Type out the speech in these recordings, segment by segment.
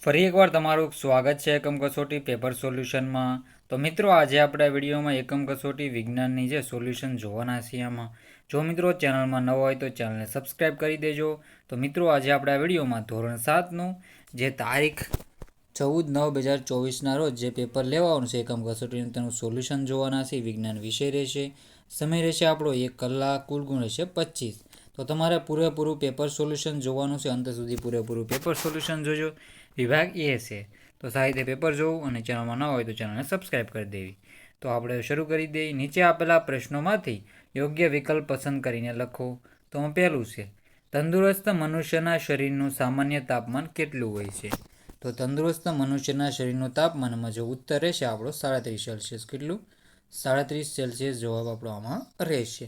ફરી એકવાર તમારું સ્વાગત છે એકમ કસોટી પેપર સોલ્યુશનમાં। તો મિત્રો આજે આપણે વિડીયોમાં એકમ કસોટી વિજ્ઞાનની જે સોલ્યુશન જોવાના છીએ આમાં જો મિત્રો ચેનલમાં નવો હોય તો ચેનલને સબસ્ક્રાઈબ કરી દેજો। તો મિત્રો આજે આપણે આ વિડીયોમાં ધોરણ 7નું જે તારીખ 14/9/2024ના રોજ જે પેપર લેવાનું છે એકમ કસોટીનું તેનું સોલ્યુશન જોવાના છે। વિજ્ઞાન વિષય રહેશે, સમય રહેશે આપણો 1 કલાક, કુલ ગુણ રહેશે 25। તો તમારે પૂરેપૂરું પેપર સોલ્યુશન જોવાનું છે, અંત સુધી પૂરેપૂરું પેપર સોલ્યુશન જોજો। વિભાગ એ છે તો સાહિત્ય પેપર જોવું અને ચેનલમાં ન હોય તો ચેનલને સબસ્ક્રાઈબ કરી દેવી। તો આપણે શરૂ કરી દઈએ। નીચે આપેલા પ્રશ્નોમાંથી યોગ્ય વિકલ્પ પસંદ કરીને લખો। તો પહેલું છે તંદુરસ્ત મનુષ્યના શરીરનું સામાન્ય તાપમાન કેટલું હોય છે? તો તંદુરસ્ત મનુષ્યના શરીરનું તાપમાનમાં જો ઉત્તર રહેશે આપણો 37 સેલ્સિયસ। કેટલું? 37 સેલ્સિયસ જવાબ આપણો આમાં રહેશે।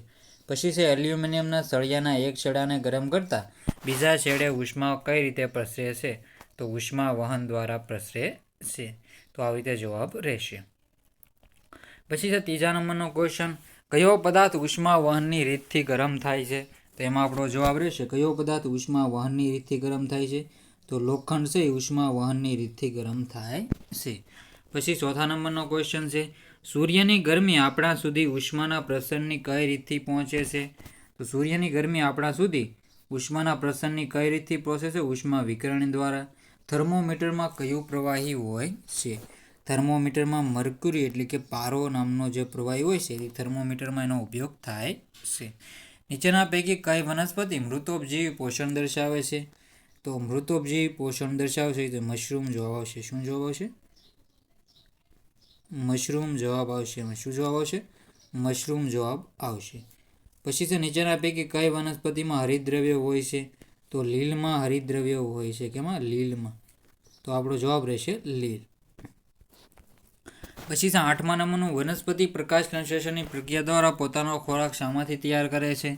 પછી છે એલ્યુમિનિયમના સળિયાના એક છેડાને ગરમ કરતા બીજા છેડે ઉષ્મા કઈ રીતે પ્રસરે છે? તો ઉષ્મા વહન દ્વારા પ્રસરે છે। તો આવી રીતે જવાબ રહેશે। પછી છે ત્રીજા નંબરનો ક્વેશ્ચન, કયો પદાર્થ ઉષ્મા વહનની રીતથી ગરમ થાય છે? તો એમાં આપણો જવાબ રહેશે કયો પદાર્થ ઉષ્મા વહનની રીતથી ગરમ થાય છે? તો લોખંડ છે એ ઉષ્મા વહનની રીતથી ગરમ થાય છે। પછી ચોથા નંબરનો ક્વેશ્ચન છે સૂર્યની ગરમી આપણા સુધી ઉષ્માના પ્રસરણની કઈ રીતથી પહોંચે છે? તો સૂર્યની ગરમી આપણા સુધી ઉષ્માના પ્રસરણની કઈ રીતથી પહોંચે છે? ઉષ્મા વિકિરણ દ્વારા। થર્મોમીટરમાં કયું પ્રવાહી હોય છે? થર્મોમીટરમાં મર્ક્યુરી એટલે કે પારો નામનો જે પ્રવાહી હોય છે એ થર્મોમીટરમાં એનો ઉપયોગ થાય છે। નીચેના પૈકી કઈ વનસ્પતિ મૃતોપજીવી પોષણ દર્શાવે છે? તો મૃતોપજીવી પોષણ દર્શાવે છે તો મશરૂમ જવાબ આવશે। શું જવાબ આવશે? મશરૂમ જવાબ આવશે। શું જવાબ આવશે? મશરૂમ જવાબ આવશે। પછી છે નીચેના પૈકી કઈ વનસ્પતિમાં હરિતદ્રવ્ય હોય છે? તો લીલમાં હરિતદ્રવ્ય હોય છે। કેમાં? લીલમાં। તો આપણો જવાબ રહેશે લીલ। પછી છે 8મા નંબરનું વનસ્પતિ પ્રકાશ સંશ્લેષણની પ્રક્રિયા દ્વારા પોતાનો ખોરાક શામાંથી તૈયાર કરે છે?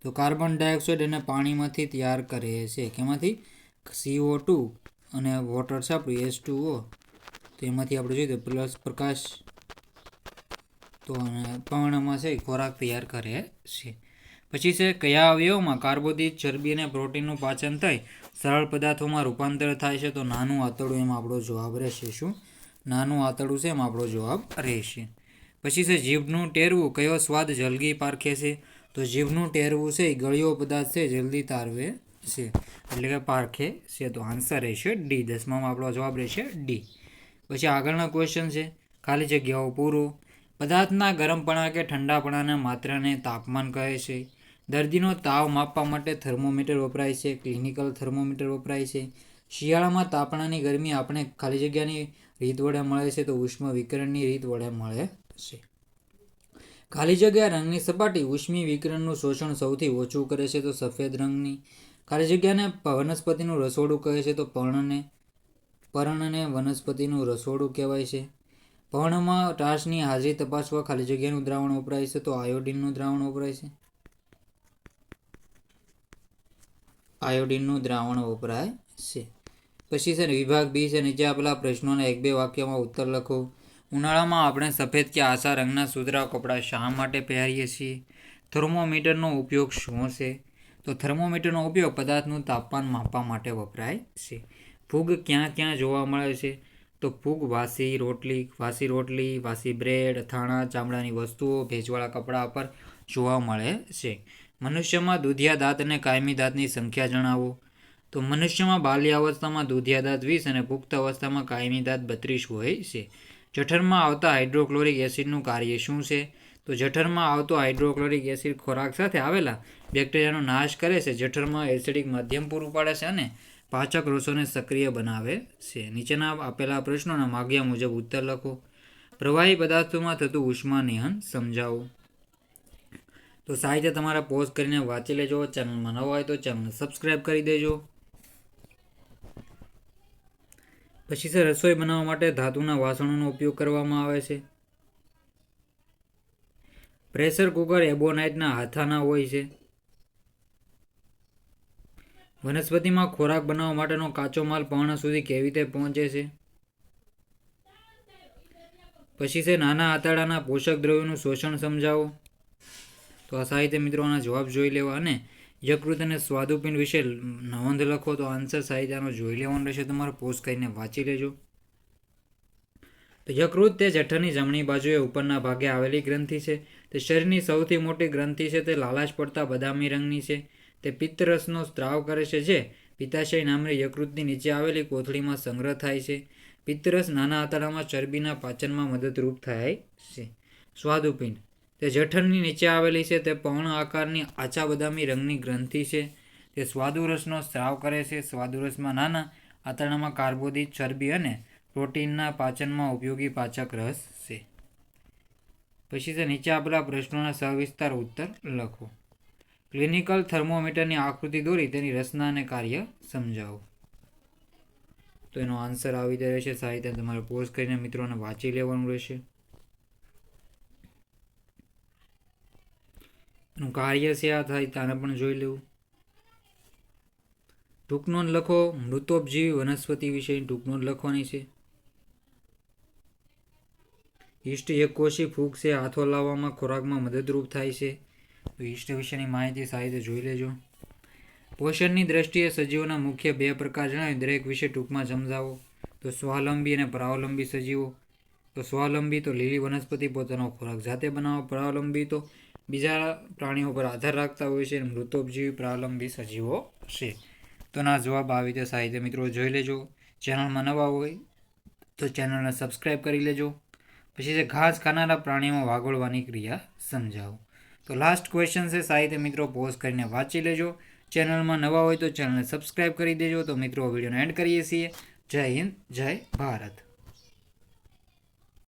તો કાર્બન ડાયોક્સાઇડ અને પાણીમાંથી તૈયાર કરે છે। કેમાંથી? CO2 અને વોટર છે આપણું H2O, તો એમાંથી આપણે જોઈએ તો પ્લસ પ્રકાશ તો પર્ણમાં છે ખોરાક તૈયાર કરે છે। પછી છે કયા અવયવમાં કાર્બોદિત, ચરબી અને પ્રોટીનનું પાચન થઈ સરળ પદાર્થોમાં રૂપાંતર થાય છે? તો નાનું આંતરડું એમ આપણો જવાબ રહેશે। શું? નાનું આંતરડું છે એમ આપણો જવાબ રહેશે। પછી છે જીભનું ટેરવું કયો સ્વાદ જલ્દી પારખે છે? તો જીભનું ટેરવું છે એ ગળ્યો પદાર્થ છે જલ્દી તારવે છે એટલે કે પારખે છે। તો આન્સર રહેશે ડી। 10મામાં આપણો જવાબ રહેશે ડી। પછી આગળના ક્વેશ્ચન છે ખાલી જગ્યાઓ પૂરો। પદાર્થના ગરમપણા કે ઠંડાપણાના માત્રાને તાપમાન કહે છે। દર્દીનો તાવ માપવા માટે થર્મોમીટર વપરાય છે, ક્લિનિકલ થર્મોમીટર વપરાય છે। શિયાળામાં તાપણાની ગરમી આપણે ખાલી જગ્યાની રીત વડે મળે છે તો ઉષ્મ વિકિરણની રીત વડે મળે છે। ખાલી જગ્યા રંગની સપાટી ઉષ્મી વિકિરણનું શોષણ સૌથી ઓછું કરે છે તો સફેદ રંગની। ખાલી જગ્યાને વનસ્પતિનું રસોડું કહે છે તો પર્ણને વનસ્પતિનું રસોડું કહેવાય છે। પર્ણમાં ટાશની હાજરી તપાસવા ખાલી જગ્યાનું દ્રાવણ વપરાય છે તો આયોડિનનું દ્રાવણ વપરાય છે। આયોડિનનું દ્રાવણ વપરાય છે। પછી છે વિભાગ બી છે નીચે આપેલા પ્રશ્નોના 1-2 વાક્યમાં ઉત્તર લખો। ઉનાળામાં આપણે સફેદ કે આછા રંગના સુતરા કપડાં શા માટે પહેરીએ છીએ? થર્મોમીટરનો ઉપયોગ શું છે? તો થર્મોમીટરનો ઉપયોગ પદાર્થનું તાપમાન માપવા માટે વપરાય છે। ફૂગ ક્યાં ક્યાં જોવા મળે છે? તો ફૂગ વાસી રોટલી, વાસી બ્રેડ, અથાણા, ચામડાની વસ્તુઓ, ભેજવાળા કપડાં પર જોવા મળે છે। મનુષ્યમાં દૂધિયા દાંત અને કાયમી દાંતની સંખ્યા જણાવો। તો મનુષ્યમાં બાલ્ય અવસ્થામાં દૂધિયા દાંત 20 અને પુખ્ત અવસ્થામાં કાયમી દાંત 32 હોય છે। જઠરમાં આવતા હાઇડ્રોક્લોરિક એસિડનું કાર્ય શું છે? તો જઠરમાં આવતો હાઇડ્રોક્લોરિક એસિડ ખોરાક સાથે આવેલા બેક્ટેરિયાનો નાશ કરે છે, જઠરમાં એસિડિક માધ્યમ પૂરું પાડે છે અને પાચક રસોને સક્રિય બનાવે છે। નીચેના આપેલા પ્રશ્નોના માગ્યા મુજબ ઉત્તર લખો। પ્રવાહી પદાર્થોમાં થતું ઉષ્માનયન સમજાવો। તો સાહિત્ય તમારે પોઝ કરીને વાંચી લેજો। ચેનલમાં ન હોય તો ચેનલને સબસ્ક્રાઈબ કરી દેજો। પછી છે રસોઈ બનાવવા માટે ધાતુના વાસણોનો ઉપયોગ કરવામાં આવે છે। પ્રેશર કુકર એબોનાઇટના હાથાના હોય છે। વનસ્પતિમાં ખોરાક બનાવવા માટેનો કાચો માલ પર્ણ સુધી કેવી રીતે પહોંચે છે? પછી છે નાના આંતરડાના પોષક દ્રવ્યોનું શોષણ સમજાવો। તો આ સાહિત્ય મિત્રોના જવાબ જોઈ લેવા અને યકૃત અને સ્વાદુપિંડ વિશે નોંધ લખો. તો આન્સર સાહિત્યનો જોઈ લેવાનો રહેશે, તમારે પોઝ કરીને વાંચી લેજો. તો યકૃત તે જઠરની જમણી બાજુએ ઉપરના ભાગે આવેલી ગ્રંથિ છે. તે શરીરની સૌથી મોટી ગ્રંથિ છે. તે લાલાશ પડતા બદામી રંગની છે. તે પિત્તરસનો સ્ત્રાવ કરે છે, જે પિત્તાશય નામની યકૃતની નીચે આવેલી કોથળીમાં સંગ્રહ થાય છે. પિત્તરસ નાના આંતરડામાં ચરબીના પાચનમાં મદદરૂપ થાય છે. સ્વાદુપિંડ તે જઠરની નીચે આવેલી છે. તે પર્ણ આકારની આછા બદામી રંગની ગ્રંથિ છે. તે સ્વાદુરસનો સ્ત્રાવ કરે છે. સ્વાદુરસમાં નાના આંતરડામાં કાર્બોદિત, ચરબી અને પ્રોટીનના પાચનમાં ઉપયોગી પાચક રસ છે. પછી તે નીચે આપેલા પ્રશ્નોના સવિસ્તાર ઉત્તર લખો. ક્લિનિકલ થર્મોમીટરની આકૃતિ દોરી તેની રચના અને કાર્ય સમજાવો. તો એનો આન્સર આવી રીતે રહેશે. સાહિત્ય તમારે પોઝ કરીને મિત્રોને વાંચી લેવાનું રહેશે. એનું કાર્ય છે આ થાય તાને પણ જોઈ લેવું. ટૂંક નોંધ લખો. મૃતોપજીવી વનસ્પતિ વિશે ટૂંક નોંધ લખવાની છે. ઈષ્ટ એકકોષી ફૂગ છે. હાથો લાવવામાં ખોરાકમાં મદદરૂપ થાય છે. તો ઈષ્ટ વિશેની માહિતી સાહિત્ય જોઈ લેજો. પોષણની દ્રષ્ટિએ સજીવોના મુખ્ય 2 પ્રકાર જણાવી દરેક વિશે ટૂંકમાં સમજાવો. તો સ્વાવલંબી અને પરાવલંબી સજીવો. તો સ્વાવલંબી તો લીલી વનસ્પતિ પોતાનો ખોરાક જાતે બનાવો. પરાવલંબી તો બીજા પ્રાણીઓ પર આધાર રાખતા હોય છે. મૃતોપજીવી પરાવલંબી સજીવો છે. તો ના જવાબ આવી રીતે સાહિત્ય મિત્રો જોઈ લેજો. ચેનલમાં નવા હોય તો ચેનલને સબસ્ક્રાઈબ કરી લેજો. પછી છે ઘાસ ખાનારા પ્રાણીઓમાં વાગોળવાની ક્રિયા સમજાવો. તો લાસ્ટ ક્વેશ્ચન છે સાહિત્ય મિત્રો પોઝ કરીને વાંચી લેજો. ચેનલમાં નવા હોય તો ચેનલને સબસ્ક્રાઈબ કરી દેજો. તો મિત્રો વિડીયોને એન્ડ કરીએ છીએ. જય હિન્દ, જય ભારત.